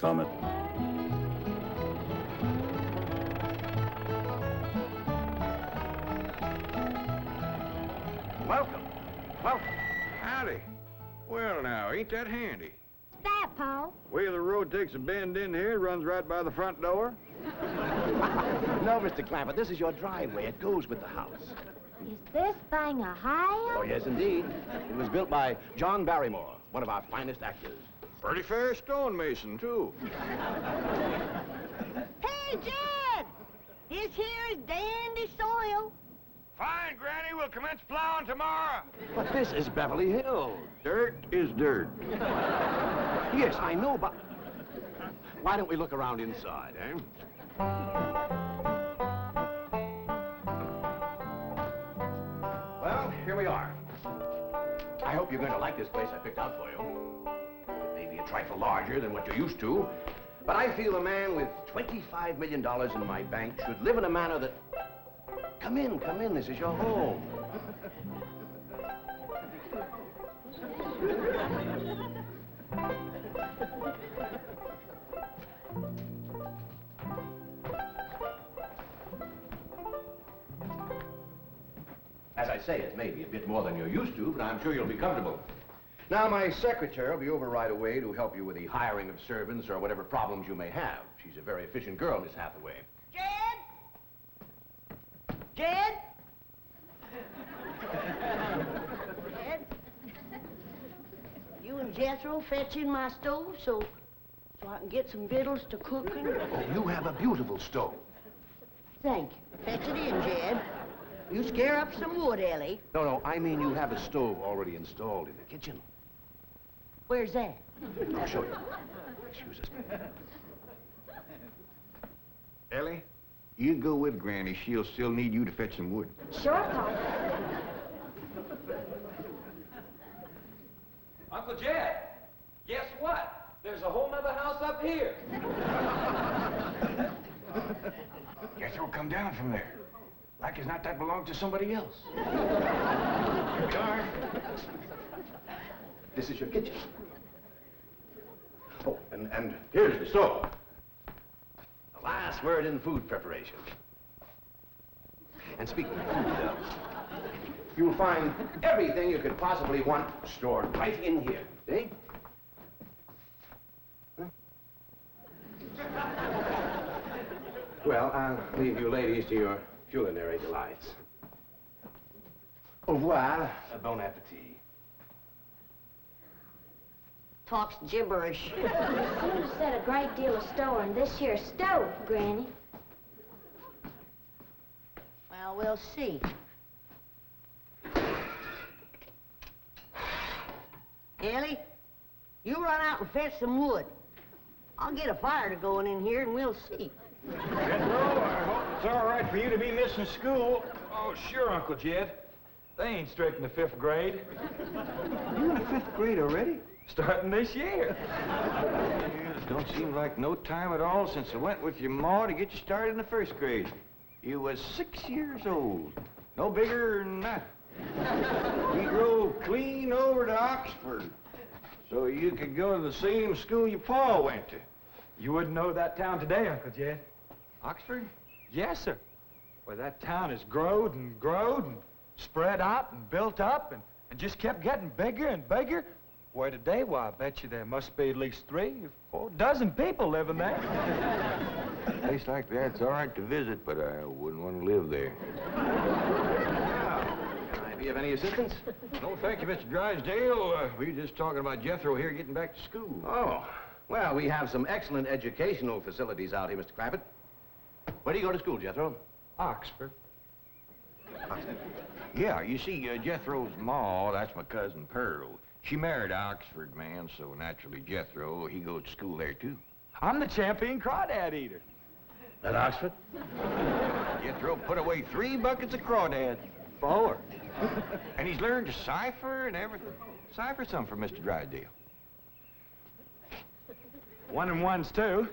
Summit. Welcome. Welcome. Howdy. Well, now, ain't that handy? That, Paul? Way the road takes a bend in here, runs right by the front door. No, Mr. Clampett, this is your driveway. It goes with the house. Is this thing a house? Oh, yes, indeed. It was built by John Barrymore, one of our finest actors. Pretty fair stonemason, too. Hey, Jed! This here is dandy soil. Fine, Granny. We'll commence plowing tomorrow. But this is Beverly Hills. Dirt is dirt. Yes, I know, but why don't we look around inside, eh? Well, here we are. I hope you're going to like this place I picked out for you. It may be a trifle larger than what you're used to, but I feel a man with $25 million in my bank should live in a manner that... Come in, this is your home. As I say, it may be a bit more than you're used to, but I'm sure you'll be comfortable. Now, my secretary will be over right away to help you with the hiring of servants or whatever problems you may have. She's a very efficient girl, Miss Hathaway. Jed? Jed? Jed? You and Jethro fetching my stove so I can get some victuals to cooking? Oh, you have a beautiful stove. Thank you. Fetch it in, Jed. You scare up some wood, Elly. No, I mean you have a stove already installed in the kitchen. Where's that? I'll show you. Excuse us. Ellie, you go with Granny. She'll still need you to fetch some wood. Sure, Paul. Uncle Jed, guess what? There's a whole nother house up here. Jethro, come down from there. Like as not that belonged to somebody else. Here we are. This is your kitchen. Oh, and here's the stove. The last word in food preparation. And speaking of food, you'll find everything you could possibly want stored right in here. See? Huh? Well, I'll leave you ladies to your culinary delights. Au revoir. Bon appetit. Talks gibberish. You set a great deal of store in this here stove, Granny. Well, we'll see. Elly, you run out and fetch some wood. I'll get a fire to going in here and we'll see. Jethro, I hope it's all right for you to be missing school. Oh, sure, Uncle Jed. They ain't straight in the 5th grade. You in the 5th grade already? Starting this year. It don't seem like no time at all since I went with your ma to get you started in the 1st grade. You was 6 years old. No bigger than that. We drove clean over to Oxford so you could go to the same school your pa went to. You wouldn't know that town today, Uncle Jed. Oxford? Yes, sir. Well, that town has growed and spread out and built up and just kept getting bigger and bigger. Where today, why, I bet you there must be at least 3 or 4 dozen people living there. A place like that's all right to visit, but I wouldn't want to live there. Can I be of any assistance? No, thank you, Mr. Drysdale. We were just talking about Jethro here getting back to school. Oh, well, we have some excellent educational facilities out here, Mr. Clampett. Where do you go to school, Jethro? Oxford. Oxford. Yeah, you see, Jethro's ma, that's my cousin Pearl. She married an Oxford man, so naturally Jethro, he goes to school there, too. I'm the champion crawdad eater. At Oxford? Jethro put away 3 buckets of crawdads. 4. And he's learned to cipher and everything. Cipher some for Mr. Drysdale. 1 and 1's 2.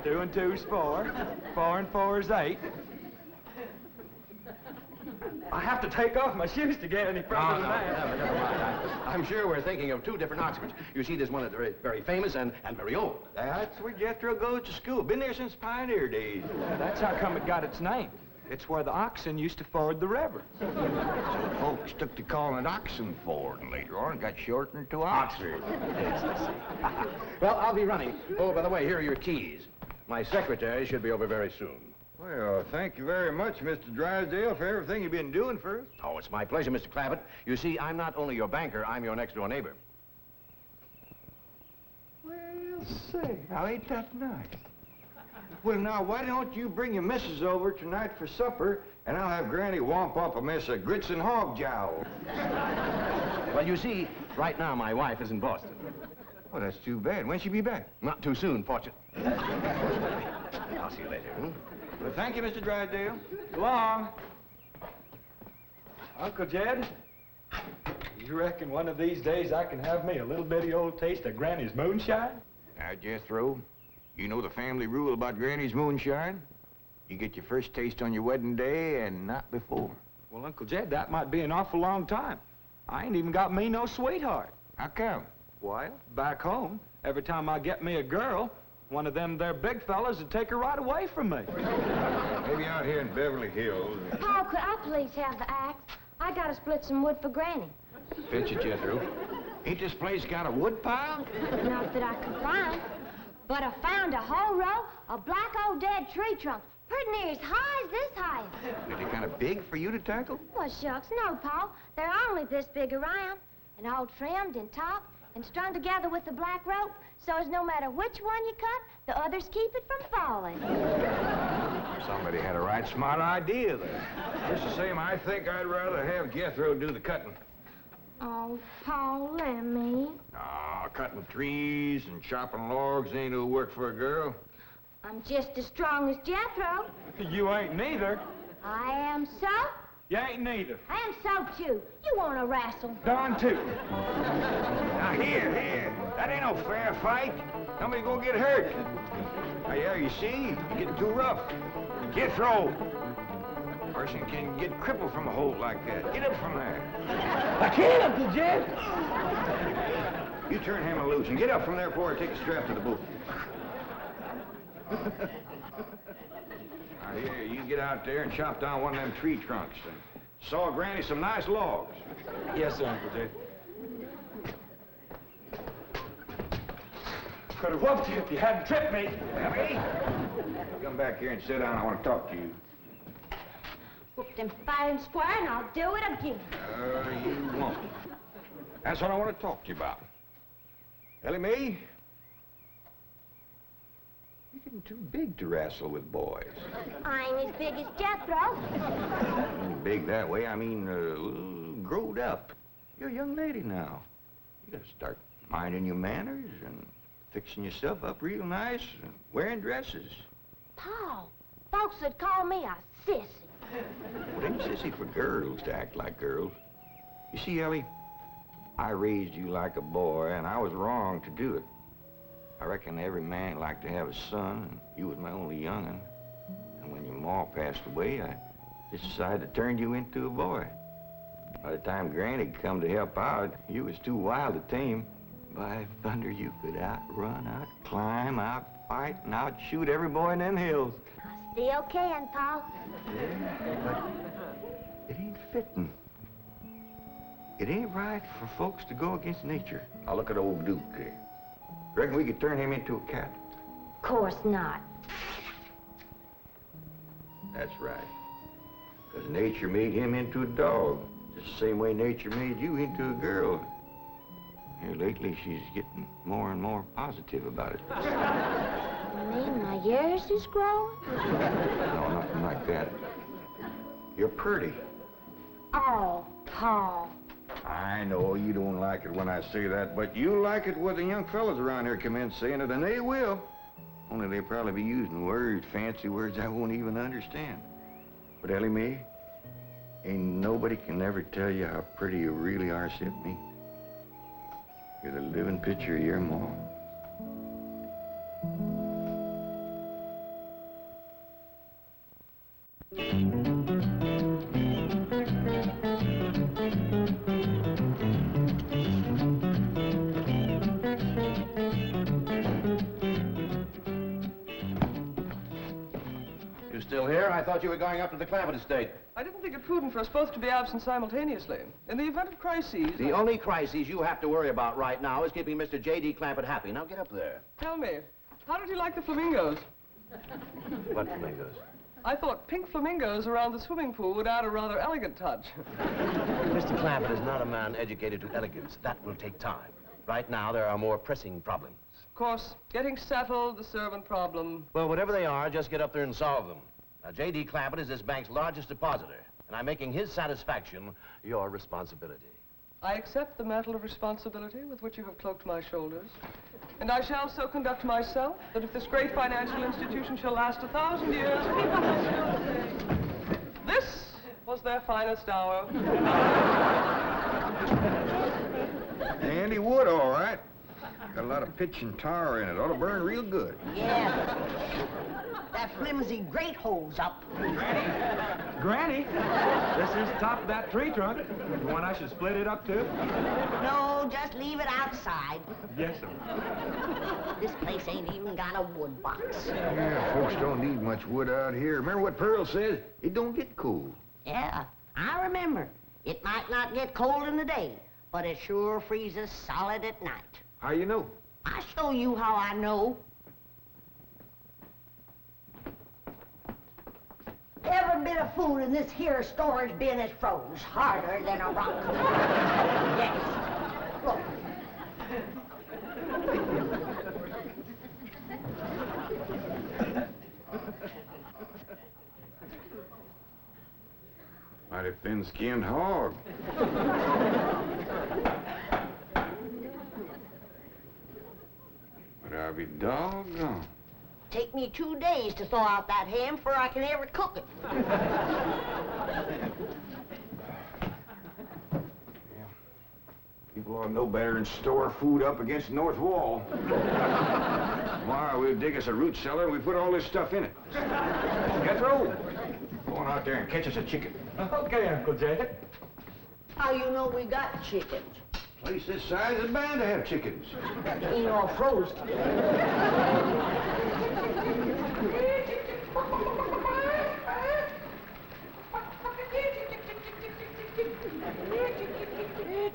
2 and 2's 4. 4 and 4's 8. I have to take off my shoes to get any further than that. Never mind. I'm sure we're thinking of two different Oxfords. You see, there's one that's very, very famous and very old. That's where Jethro goes to school. Been there since pioneer days. That's how come it got its name. It's where the oxen used to ford the river. So folks took to calling it Oxen Ford, and later on it got shortened to Oxford. Yes, I see. Well, I'll be running. Oh, by the way, here are your keys. My secretary should be over very soon. Well, thank you very much, Mr. Drysdale, for everything you've been doing for us. Oh, it's my pleasure, Mr. Clampett. You see, I'm not only your banker, I'm your next-door neighbor. Well, say, now ain't that nice? Well, now, why don't you bring your missus over tonight for supper, and I'll have Granny whomp up a mess of grits and hog jowl. Well, you see, right now my wife is in Boston. Well, that's too bad. When'll she be back? Not too soon, fortunately. I'll see you later. Well, thank you, Mr. Drysdale. So long. Uncle Jed, you reckon one of these days I can have me a little bitty old taste of Granny's moonshine? Now, Jethro, you know the family rule about Granny's moonshine? You get your first taste on your wedding day and not before. Well, Uncle Jed, that might be an awful long time. I ain't even got me no sweetheart. How come? Well, back home, every time I get me a girl, one of them there big fellas would take her right away from me. Maybe out here in Beverly Hills. Paul, could I please have the axe? I gotta split some wood for Granny. Fetch it, Jethro. Ain't this place got a wood pile? Not that I could find, but I found a whole row of black old dead tree trunks, pretty near as high as this height. Are they kind of big for you to tackle? Well, shucks, no, Paul. They're only this big around, and all trimmed and topped and strung together with the black rope, so as no matter which one you cut, the others keep it from falling. Somebody had a right smart idea there. Just the same, I think I'd rather have Jethro do the cutting. Oh, Paul, let me. Ah, cutting trees and chopping logs ain't no work for a girl. I'm just as strong as Jethro. You ain't neither. I am so. You ain't neither. I am so, too. You want to wrestle. Darn too. Now, here. That ain't no fair fight. Somebody's gonna get hurt. Now, yeah, you see? You're getting too rough. Jethro. A person can get crippled from a hold like that. Get up from there. I can't, Uncle Jed. You turn him loose and get up from there before I take a strap to the boot. Now, here, you get out there and chop down one of them tree trunks and saw Granny some nice logs. Yes, sir, Uncle Jed. Could have whooped you if you hadn't tripped me. Elly, come back here and sit down. I want to talk to you. Whoop them fighting square, and I'll do it again. You won't. That's what I want to talk to you about. Elly May, you're getting too big to wrestle with boys. I ain't as big as Jethro. Big that way, I mean, growed up. You're a young lady now. You gotta start minding your manners and fixing yourself up real nice and wearing dresses. Paul, folks would call me a sissy. Well, it ain't sissy for girls to act like girls. You see, Elly, I raised you like a boy, and I was wrong to do it. I reckon every man liked to have a son, and you was my only young'un. And when your ma passed away, I just decided to turn you into a boy. By the time Granny come to help out, you was too wild to tame. By thunder, you could outrun, outclimb, outfight, and outshoot every boy in them hills. I still can, Paul. Yeah, but it ain't fitting. It ain't right for folks to go against nature. Now look at old Duke here. Reckon we could turn him into a cat? Of course not. That's right. Because nature made him into a dog. Just the same way nature made you into a girl. Here lately, she's getting more and more positive about it. You mean my years is growing? No, nothing like that. You're pretty. Oh, Paul. I know you don't like it when I say that, but you like it when the young fellas around here come in saying it, and they will. Only they'll probably be using words, fancy words I won't even understand. But Elly May, ain't nobody can ever tell you how pretty you really are except me. You're the living picture of your mom. still here? I thought you were going up to the Clampett estate. I didn't think it prudent for us both to be absent simultaneously. In the event of crises... The only crises you have to worry about right now is keeping Mr. J.D. Clampett happy. Now get up there. Tell me, how did you like the flamingos? What flamingos? I thought pink flamingos around the swimming pool would add a rather elegant touch. Mr. Clampett is not a man educated to elegance. That will take time. Right now, there are more pressing problems. Of course, getting settled, the servant problem. Well, whatever they are, just get up there and solve them. Now, J.D. Clampett is this bank's largest depositor, and I'm making his satisfaction your responsibility. I accept the mantle of responsibility with which you have cloaked my shoulders. And I shall so conduct myself that if this great financial institution shall last 1,000 years, people will still say, this was their finest hour. Handy wood, all right. Got a lot of pitch and tar in it. Ought to burn real good. Yeah. That flimsy grate holds up. Granny, this is the top of that tree trunk. You want I should split it up, too? No, just leave it outside. Yes, sir. This place ain't even got a wood box. Yeah, folks don't need much wood out here. Remember what Pearl says? It don't get cold. Yeah, I remember. It might not get cold in the day, but it sure freezes solid at night. How you know? I'll show you how I know. Every bit of food in this here storage bin is froze harder than a rock. Yes. Look. Mighty thin-skinned hog. But I'll be doggone. Take me 2 days to thaw out that ham before I can ever cook it. People ought to know better than store food up against the north wall. Tomorrow we'll dig us a root cellar and we put all this stuff in it. Jethro, go on out there and catch us a chicken. Okay, Uncle Jed. How you know we got chickens? Place this size is bound to have chickens. They ain't all frozen.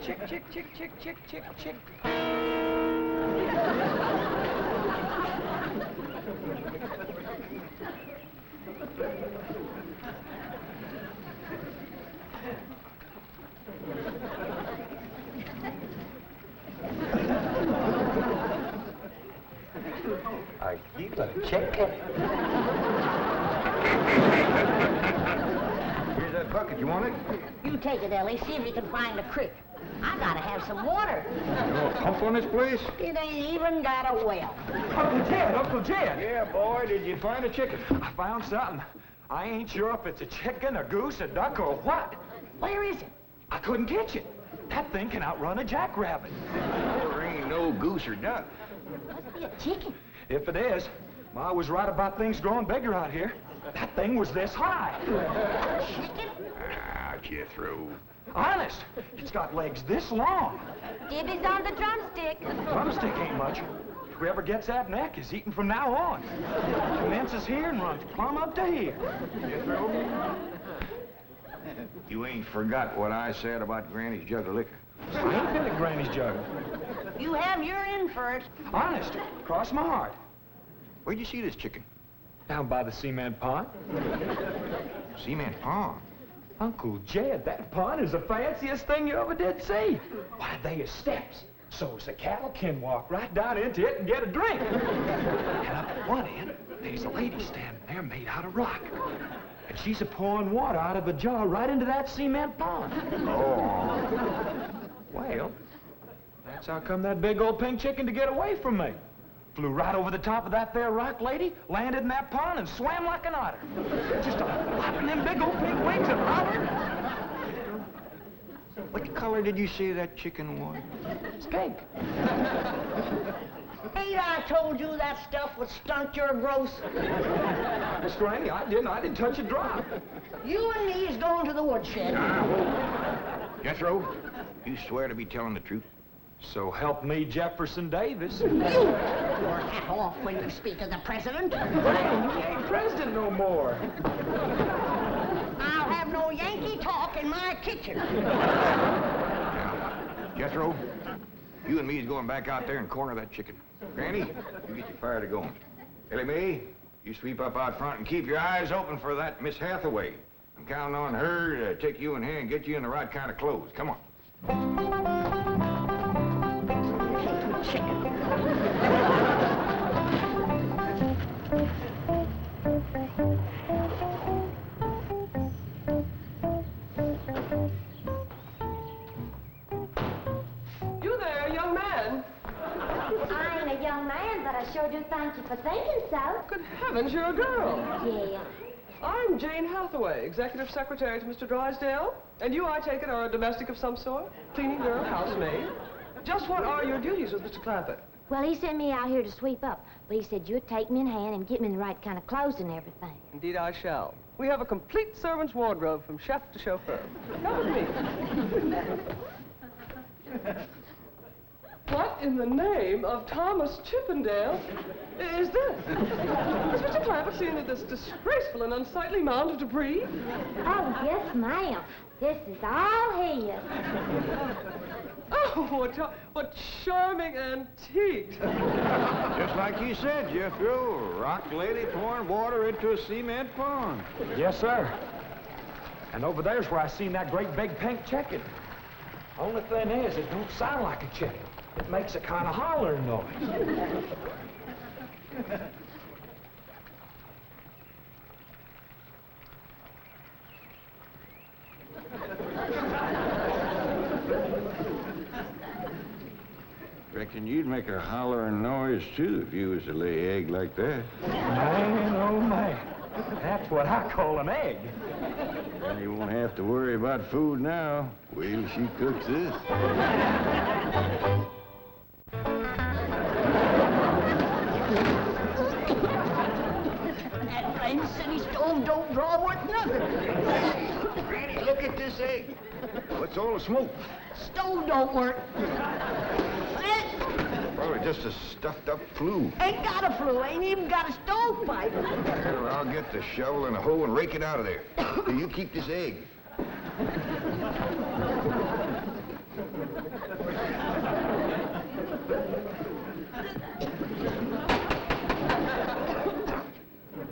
Chick, chick, chick, chick, chick, chick, chick. I keep a chicken. Here's that bucket. You want it? You take it, Ellie. See if you can find a creek. I gotta have some water. You want a pump on this place? It ain't even got a well. Uncle Jed, Uncle Jed. Yeah, boy. Did you find a chicken? I found something. I ain't sure if it's a chicken, a goose, a duck, or what. Where is it? I couldn't catch it. That thing can outrun a jackrabbit. There ain't no goose or duck. Must be a chicken. If it is, Ma was right about things growing bigger out here. That thing was this high. Chicken? Ah, Jethro. Honest, it's got legs this long. Gibby's on the drumstick. Drumstick ain't much. Whoever gets that neck is eating from now on. Commences here and runs plumb up to here. Jethro, you ain't forgot what I said about Granny's jug of liquor. I ain't been at Granny's jug. You have your in first. Honest, cross my heart. Where'd you see this chicken? Down by the cement pond. Cement pond. Uncle Jed, that pond is the fanciest thing you ever did see. Why, they are steps, so's the cattle can walk right down into it and get a drink. And up at one end, there's a lady standing there made out of rock. And she's a-pouring water out of a jar right into that cement pond. Oh. Well, that's how come that big old pink chicken to get away from me. Flew right over the top of that there rock lady, landed in that pond, and swam like an otter. Just flapping them big old pink wings and hollering. What color did you say that chicken was? Skink. Ain't I told you that stuff would stunt your growth? Miss Granny, I didn't touch a drop. You and me is going to the woodshed. Jethro, you swear to be telling the truth? So help me, Jefferson Davis. Your hat off when you speak of the president. Granny, you ain't president no more. I'll have no Yankee talk in my kitchen. Jethro, you and me's going back out there and corner that chicken. Granny, you get your fire to going. Elly May, you sweep up out front and keep your eyes open for that Miss Hathaway. I'm counting on her to take you in hand and get you in the right kind of clothes. Come on. Chicken. You there, young man. I ain't a young man, but I sure do thank you for thinking so. Good heavens, you're a girl. Yeah. I'm Jane Hathaway, executive secretary to Mr. Drysdale. And you, I take it, are a domestic of some sort? Cleaning girl, housemaid? Just what are your duties with Mr. Clampett? Well, he sent me out here to sweep up, but he said you'd take me in hand and get me in the right kind of clothes and everything. Indeed, I shall. We have a complete servant's wardrobe from chef to chauffeur. Come with me. What in the name of Thomas Chippendale is this? Has Mr. Clampett seen this disgraceful and unsightly mound of debris? Oh, yes, ma'am. This is all his. Oh, what charming antiques. Just like you said, Jethro, a rock lady pouring water into a cement pond. Yes, sir. And over there's where I seen that great big pink chicken. Only thing is, it don't sound like a chicken. It makes a kind of hollering noise. Reckon you'd make a hollering noise, too, if you was to lay egg like that. Man, oh, man. That's what I call an egg. And you won't have to worry about food now. Wait till she cooks this. That blamed city stove don't draw worth nothing. Granny, look at this egg. What's all the smoke? Stove don't work. Probably just a stuffed-up flue. Ain't got a flue, ain't even got a stovepipe. Well, I'll get the shovel and a hoe and rake it out of there. You keep this egg.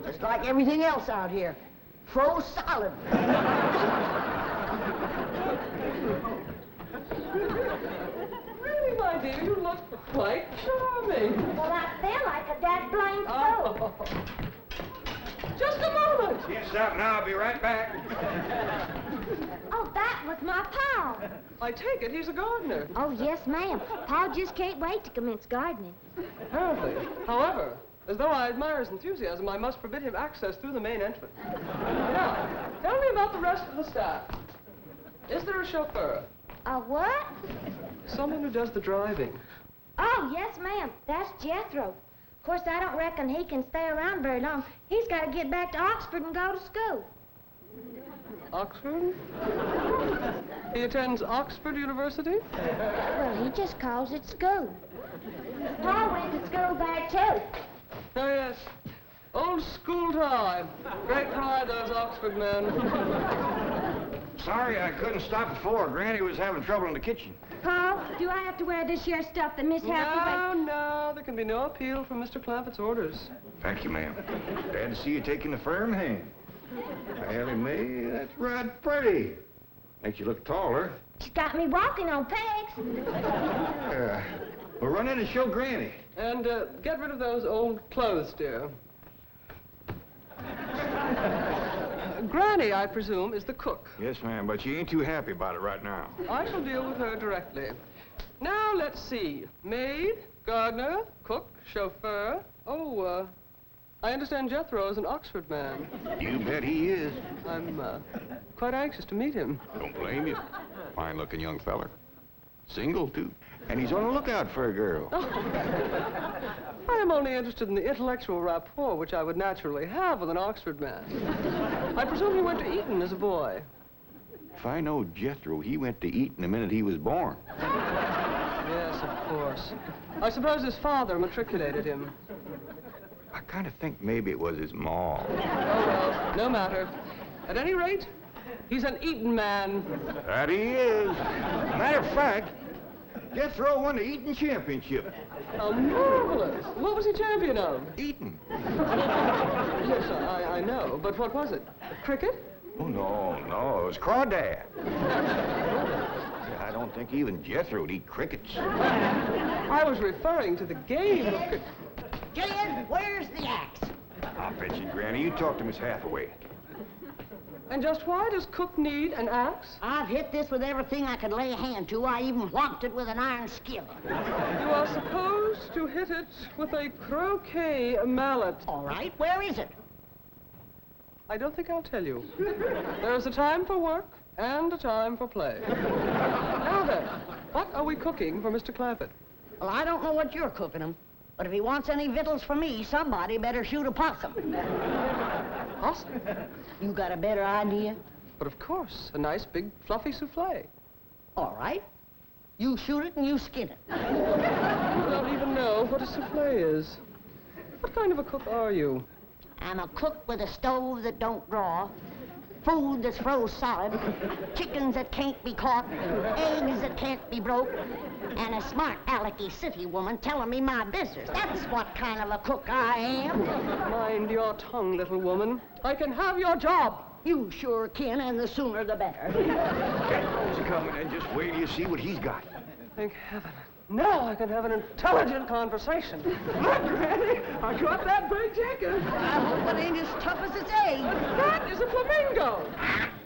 Just like everything else out here. Froze solid. Really, my dear, you look quite charming. Well, I feel like a dead blamed fool. Oh. Just a moment. You stop now, I'll be right back. Oh, that was my Pa. I take it he's a gardener. Oh, yes, ma'am. Pa just can't wait to commence gardening. Apparently. However, as though I admire his enthusiasm, I must forbid him access through the main entrance. Now, tell me about the rest of the staff. Is there a chauffeur? A what? Someone who does the driving. Oh, yes, ma'am. That's Jethro. Of course, I don't reckon he can stay around very long. He's got to get back to Oxford and go to school. Oxford? He attends Oxford University? Well, he just calls it school. Pa went to school there, too. Oh, yes. Old school time. Great pride, those Oxford men. Sorry I couldn't stop before. Granny was having trouble in the kitchen. Pa, do I have to wear this here stuff that Miss Hathaway... No, there can be no appeal from Mr. Clampett's orders. Thank you, ma'am. Glad to see you taking a firm hand. Elly May, that's right pretty. Makes you look taller. She's got me walking on pegs. We'll run in and show Granny. And get rid of those old clothes, dear. Granny, I presume, is the cook. Yes, ma'am, but she ain't too happy about it right now. I shall deal with her directly. Now, let's see. Maid, gardener, cook, chauffeur. Oh, I understand Jethro is an Oxford man. You bet he is. I'm quite anxious to meet him. Don't blame you. Fine-looking young feller. Single, too. And he's on the lookout for a girl. I am only interested in the intellectual rapport which I would naturally have with an Oxford man. I presume he went to Eton as a boy. If I know Jethro, he went to Eton the minute he was born. Yes, of course. I suppose his father matriculated him. I kind of think maybe it was his ma. Oh, well, no matter. At any rate, he's an Eton man. That he is. Matter of fact, Jethro won the Eton championship. How marvelous. What was he champion of? Eton. Yes, I know. But what was it? Cricket? Oh, no, it was crawdad. I don't think even Jethro'd eat crickets. I was referring to the game of cricket. Jed, where's the axe? I'll bet you, Granny. You talk to Miss Hathaway. And just why does Cook need an axe? I've hit this with everything I could lay a hand to. I even whopped it with an iron skillet. You are supposed to hit it with a croquet mallet. All right, where is it? I don't think I'll tell you. There's a time for work and a time for play. Now then, what are we cooking for Mr. Clampett? Well, I don't know what you're cooking him, but if he wants any victuals for me, somebody better shoot a possum. Possum? You got a better idea? But of course, a nice big fluffy souffle. All right. You shoot it and you skin it. You don't even know what a souffle is. What kind of a cook are you? I'm a cook with a stove that don't draw, food that's froze solid, chickens that can't be caught, eggs that can't be broke, and a smart alecky city woman telling me my business. That's what kind of a cook I am. Mind your tongue, little woman. I can have your job. You sure can, and the sooner the better. Jethro's coming, and just wait till you see what he's got. Thank heaven. Now I can have an intelligent conversation. Look, Granny, I got that big chicken. I hope it ain't as tough as its egg. That is a flamingo.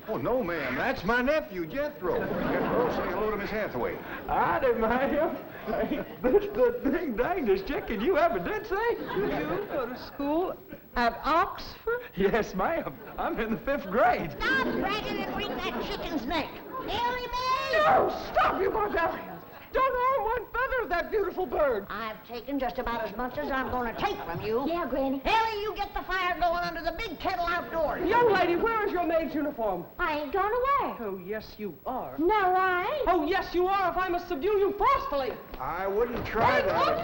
Oh, no, ma'am. That's my nephew, Jethro. Jethro, say hello to Miss Hathaway. Howdy, ma'am. Ain't this the ding dangest chicken you ever did see? You go to school at Oxford? Yes, ma'am. I'm in the 5th grade. Stop dragging and wring that chicken's neck. Elly May! No, stop, you barbarians. Don't harm one feather of that beautiful bird. I've taken just about as much as I'm going to take from you. Yeah, Granny. Elly, you get the fire going under the big kettle outdoors. Young lady, where is your maid's uniform? I ain't going away. Oh, yes, you are. No, I ain't. Oh, yes, you are, if I must subdue you forcefully. I wouldn't try that.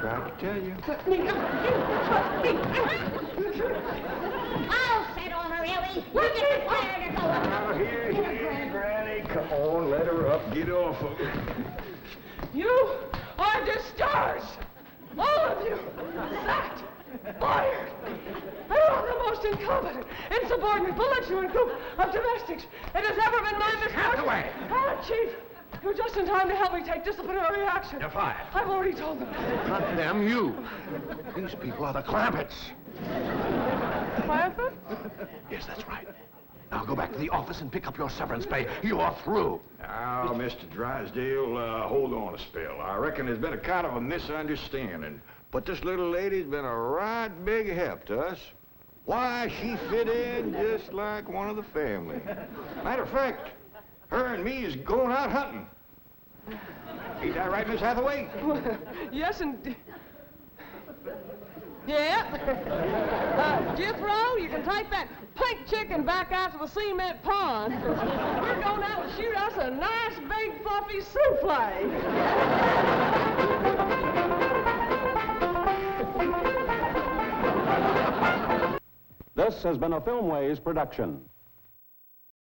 Tried to tell you. I'll set on her, Elly. You get the fire to go. Now, here, Granny. Come on, let her up. Get off of her. You are discharged. All of you. Sacked. Fired. And all the most incompetent, insubordinate, belligerent group of domestics it has ever been my misfortune. Hathaway! Chief, you're just in time to help me take disciplinary action. You're fired. I've already told them. Not them, you. These people are the Clampetts. Clampett? Yes, that's right. Now go back to the office and pick up your severance pay. You are through. Now, Mr. Drysdale, hold on a spell. I reckon there's been a kind of a misunderstanding. But this little lady's been a right big help to us. Why, she fit in just like one of the family. Matter of fact, her and me is going out hunting. Ain't that right, Miss Hathaway? Yes, and... Yeah. Jethro, you can take that pink chicken back out to the cement pond. We're going out and shoot us a nice, big, fluffy souffle. This has been a Filmways production.